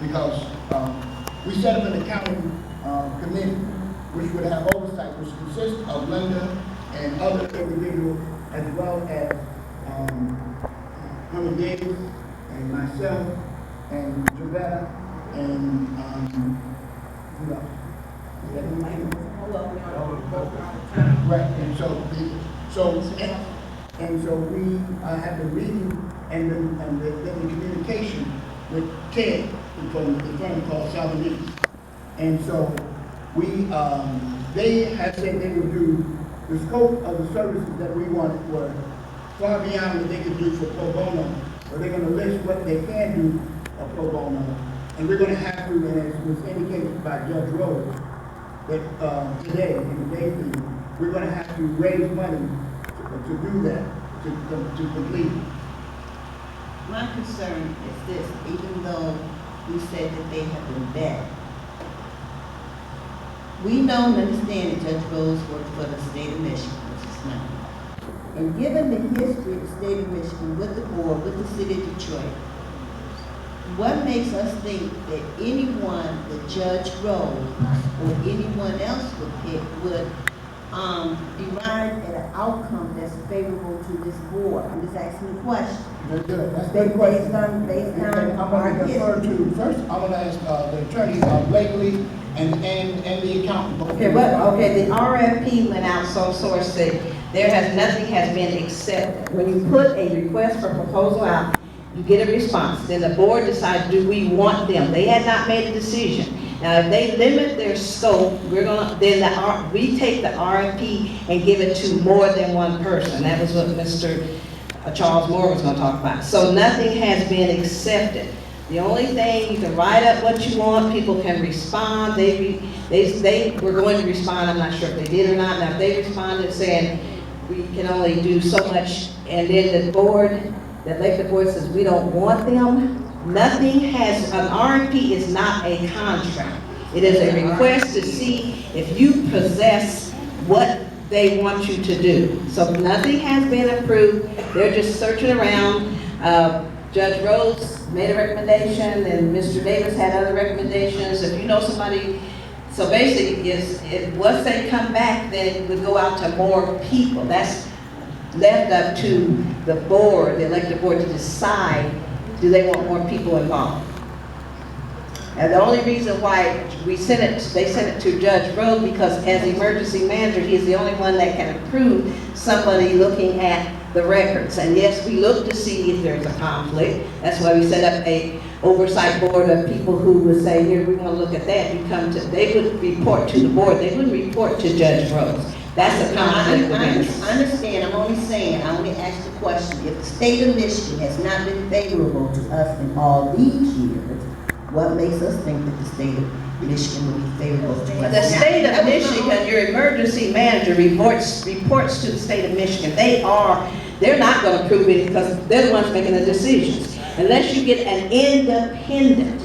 because we set up an accounting committee which would have oversight, which consists of Linda and other individuals, as well as Herman Davis and myself and Javetta and who else? Is that who name? Right, and so we have the review and the communication with Ted from the firm called Salvador. And so they had said they would do the scope of the services that we wanted were far beyond what they could do for pro bono. But they're going to list what they can do for pro bono, and we're going to have to, and as was indicated by Judge Rhodes, that today in the day meeting, we're going to have to raise money to do that, to complete it. My concern is this: even though you said that they have been vetted, we know and understand that Judge Rhodes worked for the state of Michigan, which is now. And given the history of the state of Michigan with the board, with the city of Detroit, what makes us think that anyone that Judge Rhodes or anyone else would pick would derive at an outcome that's favorable to this board? I'm just asking a question. Based on I'm going to refer to, first, I'm going to ask the attorney, Blakely, and the accountant. Okay, the RFP went out, sole source said nothing has been accepted. When you put a request for proposal out, you get a response. Then the board decides, do we want them? They had not made a decision. Now, if they limit their scope, we take the RFP and give it to more than one person. That was what Mr. Charles Moore was going to talk about. So nothing has been accepted. The only thing, you can write up what you want, people can respond. They were going to respond, I'm not sure if they did or not. Now, if they responded saying, we can only do so much, and then the board, the elected board says, we don't want them, nothing has, an RFP is not a contract. It is a request to see if you possess what they want you to do. So nothing has been approved, they're just searching around. Judge Rhodes made a recommendation, and Mr. Davis had other recommendations. If you know somebody, so basically, once they come back, then it would go out to more people. That's left up to the board, the elected board, to decide, do they want more people involved? And the only reason why they sent it to Judge Rhodes, because as emergency manager, he's the only one that can approve somebody looking at the records. And yes, we look to see if there's a conflict. That's why we set up a oversight board of people who would say, here, we want to look at that. They would report to the board. They wouldn't report to Judge Rhodes. That's a conflict of interest. I understand. I'm only saying, I only asked the question. If the state of Michigan has not been favorable to us in all these years, what makes us think that the state of Michigan will be favorable to us? The state of Michigan, your emergency manager reports to the state of Michigan. They're not going to approve it because they're the ones making the decisions. Unless you get an independent,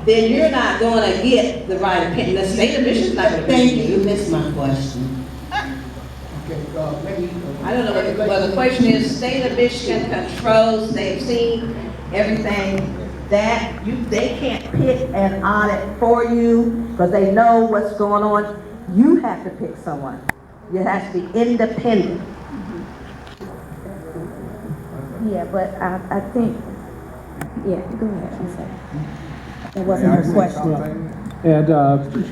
then you're not going to get the right opinion. The state of Michigan's not going to. Thank you. You missed my question. I don't know, but the question is, state of Michigan controls, they've seen everything that they can't pick an audit for you because they know what's going on. You have to pick someone. You have to be independent. Yeah, but I think, yeah, go ahead, I'm sorry. That wasn't her question. At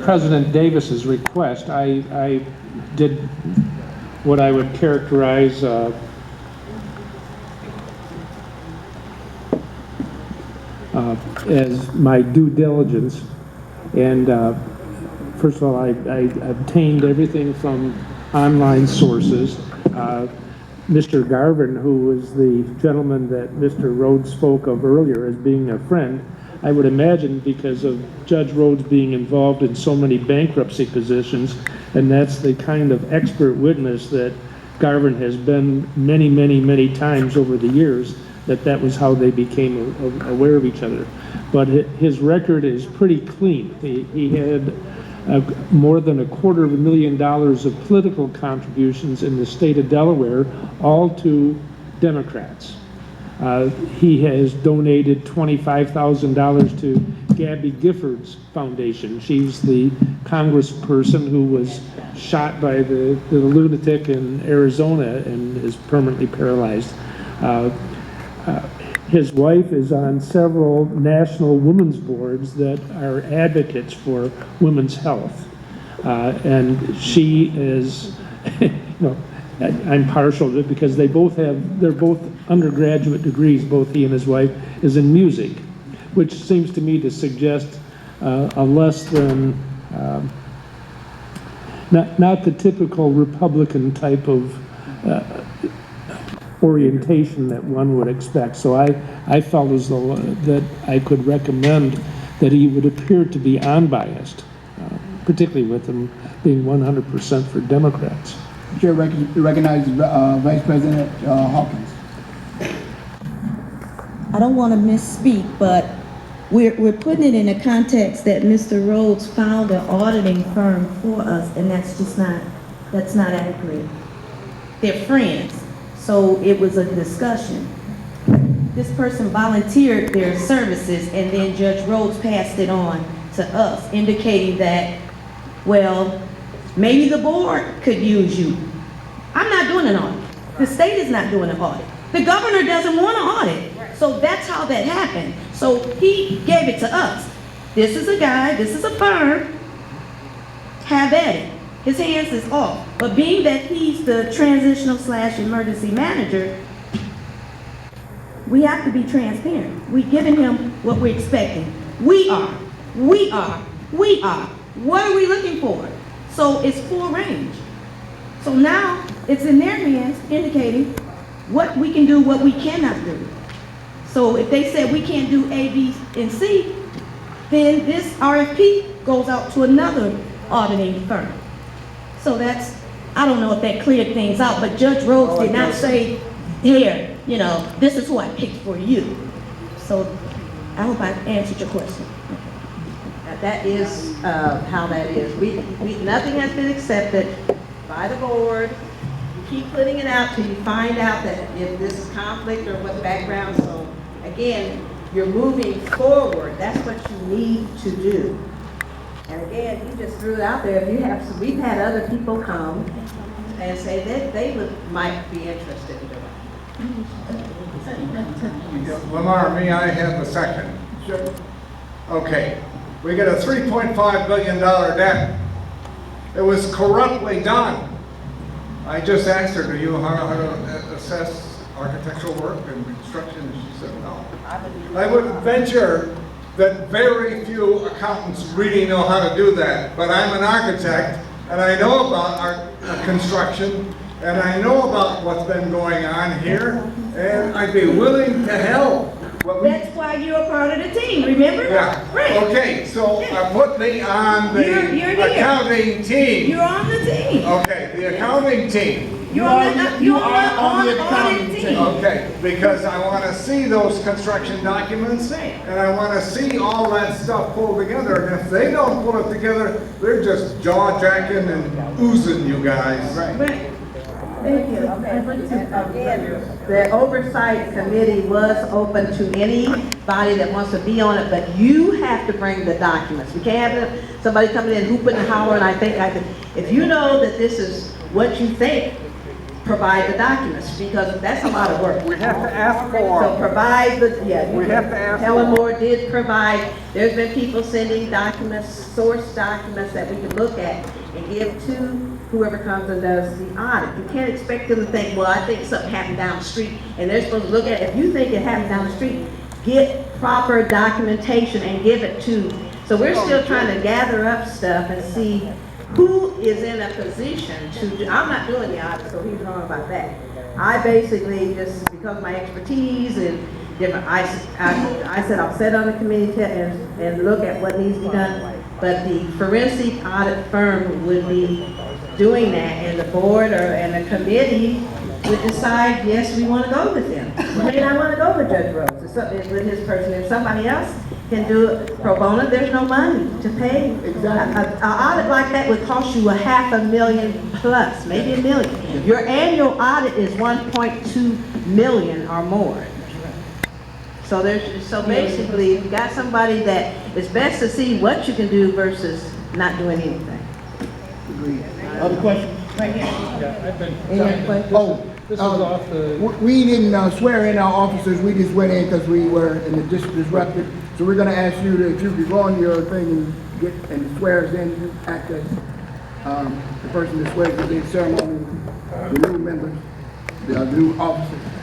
President Davis's request, I did what I would characterize as my due diligence. And first of all, I obtained everything from online sources. Mr. Garvin, who was the gentleman that Mr. Rhodes spoke of earlier as being a friend, I would imagine because of Judge Rhodes being involved in so many bankruptcy positions, and that's the kind of expert witness that Garvin has been many, many, many times over the years, that was how they became aware of each other. But his record is pretty clean. He had more than $250,000 of political contributions in the state of Delaware, all to Democrats. He has donated $25,000 to Gabby Gifford's foundation. She's the congressperson who was shot by the lunatic in Arizona and is permanently paralyzed. His wife is on several national women's boards that are advocates for women's health. And she is, you know, I'm partial to it because they're both undergraduate degrees, both he and his wife, is in music, which seems to me to suggest a less than, not the typical Republican type of orientation that one would expect. So I felt as though that I could recommend that he would appear to be unbiased, particularly with him being 100% for Democrats. Chair recognizes Vice President Hawkins. I don't want to misspeak, but we're putting it in a context that Mr. Rhodes found an auditing firm for us, and that's not accurate. They're friends, so it was a discussion. This person volunteered their services, and then Judge Rhodes passed it on to us, indicating that, well, maybe the board could use you. I'm not doing an audit. The state is not doing an audit. The governor doesn't want an audit. So that's how that happened. So he gave it to us. This is a guy, this is a firm. Have at it. His hands is off. But being that he's the transitional / emergency manager, we have to be transparent. We're giving him what we're expecting. We are. What are we looking for? So it's full range. So now it's in their hands indicating what we can do, what we cannot do. So if they said we can't do A, B, and C, then this RFP goes out to another auditing firm. So that's, I don't know if that cleared things out, but Judge Rhodes did not say, here, you know, this is who I picked for you. So I hope I answered your question. That is how that is. Nothing has been accepted by the board. You keep putting it out till you find out that if this is conflict or what the background. So again, you're moving forward. That's what you need to do. And again, you just threw it out there. If you have some, we've had other people come and say that they might be interested in doing it. Lamar, may I have a second? Sure. Okay, we got a $3.5 billion debt. It was corruptly done. I just asked her, do you know how to assess architectural work and construction? And she said no. I would venture that very few accountants really know how to do that, but I'm an architect and I know about construction and I know about what's been going on here, and I'd be willing to help. That's why you're a part of the team, remember? Yeah. Right. Okay, so put me on the You're here. accounting team. You're on the team. Okay, the accounting team. You're on the accounting team. Okay, because I want to see those construction documents, and I want to see all that stuff pulled together. And if they don't pull it together, they're just jaw-jacking and oozing you guys. Right. Thank you. Again, the oversight committee was open to anybody that wants to be on it, but you have to bring the documents. We can't have somebody coming in hooping and hollering, I think. If you know that this is what you think, provide the documents, because that's a lot of work. We have to ask for So provide the, yeah. We have to ask Helen for Moore did provide, there's been people sending documents, source documents that we can look at and give to whoever comes and does the audit. You can't expect them to think, well, I think something happened down the street, and they're supposed to look at it. If you think it happened down the street, get proper documentation and give it to. So we're still trying to gather up stuff and see who is in a position to do. I'm not doing the audit, so he's wrong about that. I basically just, because of my expertise and different, I said I'll sit on the committee and look at what needs to be done. But the forensic audit firm would be doing that, and the board and the committee would decide, yes, we want to go with him. We may not want to go with Judge Rhodes with his person. If somebody else can do it pro bono, there's no money to pay. Exactly. An audit like that would cost you $500,000 plus, maybe $1 million. Your annual audit is 1.2 million or more. So so basically, if you got somebody that, it's best to see what you can do versus not doing anything. Agreed. Other questions? Right here. Yeah, I've been. Any other questions? Oh, This is off the. we didn't swear in our officers, we just went in because we were in the disrupted. So we're gonna ask you to, if you could go on your thing and get, and swear us in, you act as, the person that swears in ceremony, the new members, the new officers.